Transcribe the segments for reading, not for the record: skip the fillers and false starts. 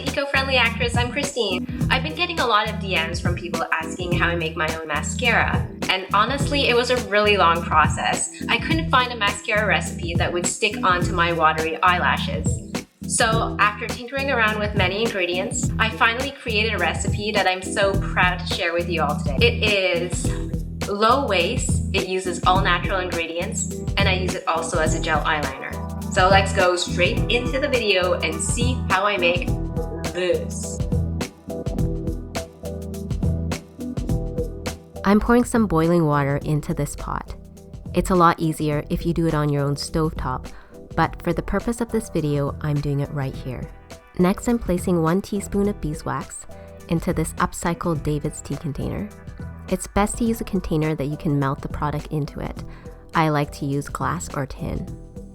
to Eco-Friendly Actress, I'm Christine. I've been getting a lot of DMs from people asking how I make my own mascara. And honestly, it was a really long process. I couldn't find a mascara recipe that would stick onto my watery eyelashes. So after tinkering around with many ingredients, I finally created a recipe that I'm so proud to share with you all today. It is low waste, it uses all natural ingredients, and I use it also as a gel eyeliner. So let's go straight into the video and see how I make this. I'm pouring some boiling water into this pot. It's a lot easier if you do it on your own stovetop, but for the purpose of this video, I'm doing it right here. Next, I'm placing 1 teaspoon of beeswax into this upcycled David's tea container. It's best to use a container that you can melt the product into it. I like to use glass or tin.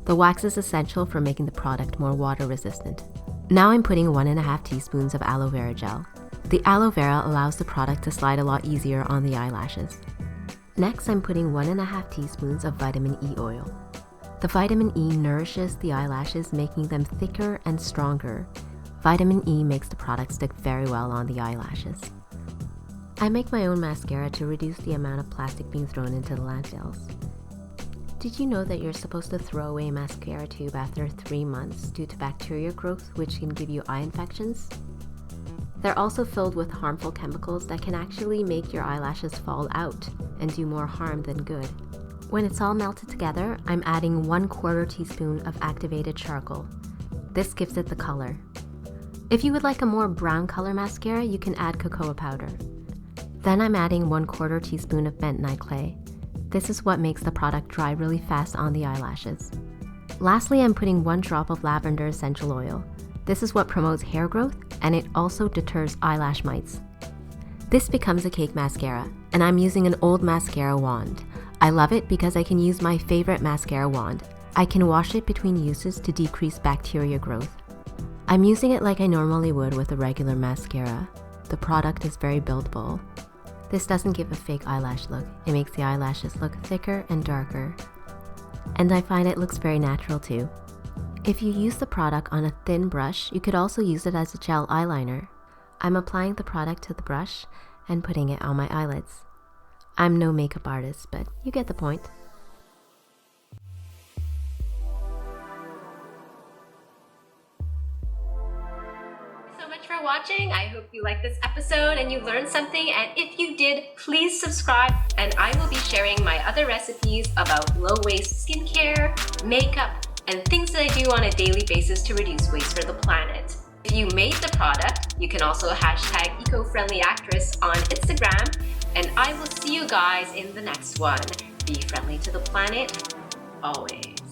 The wax is essential for making the product more water resistant. Now I'm putting 1.5 teaspoons of aloe vera gel. The aloe vera allows the product to slide a lot easier on the eyelashes. Next, I'm putting 1.5 teaspoons of vitamin E oil. The vitamin E nourishes the eyelashes, making them thicker and stronger. Vitamin E makes the product stick very well on the eyelashes. I make my own mascara to reduce the amount of plastic being thrown into the landfills. Did you know that you're supposed to throw away a mascara tube after 3 months due to bacteria growth, which can give you eye infections? They're also filled with harmful chemicals that can actually make your eyelashes fall out and do more harm than good. When it's all melted together, I'm adding 1/4 teaspoon of activated charcoal. This gives it the color. If you would like a more brown color mascara, you can add cocoa powder. Then I'm adding 1/4 teaspoon of bentonite clay. This is what makes the product dry really fast on the eyelashes. Lastly, I'm putting 1 drop of lavender essential oil. This is what promotes hair growth, and it also deters eyelash mites. This becomes a cake mascara, and I'm using an old mascara wand. I love it because I can use my favorite mascara wand. I can wash it between uses to decrease bacteria growth. I'm using it like I normally would with a regular mascara. The product is very buildable. This doesn't give a fake eyelash look. It makes the eyelashes look thicker and darker. And I find it looks very natural too. If you use the product on a thin brush, you could also use it as a gel eyeliner. I'm applying the product to the brush and putting it on my eyelids. I'm no makeup artist, but you get the point. So much for watching. I hope you liked this episode and you learned something, and if you did, please subscribe, and I will be sharing my other recipes about low waste skincare, makeup, and things that I do on a daily basis to reduce waste for the planet. If you made the product, you can also hashtag Eco-Friendly Actress on Instagram, and I will see you guys in the next one. Be friendly to the planet, always.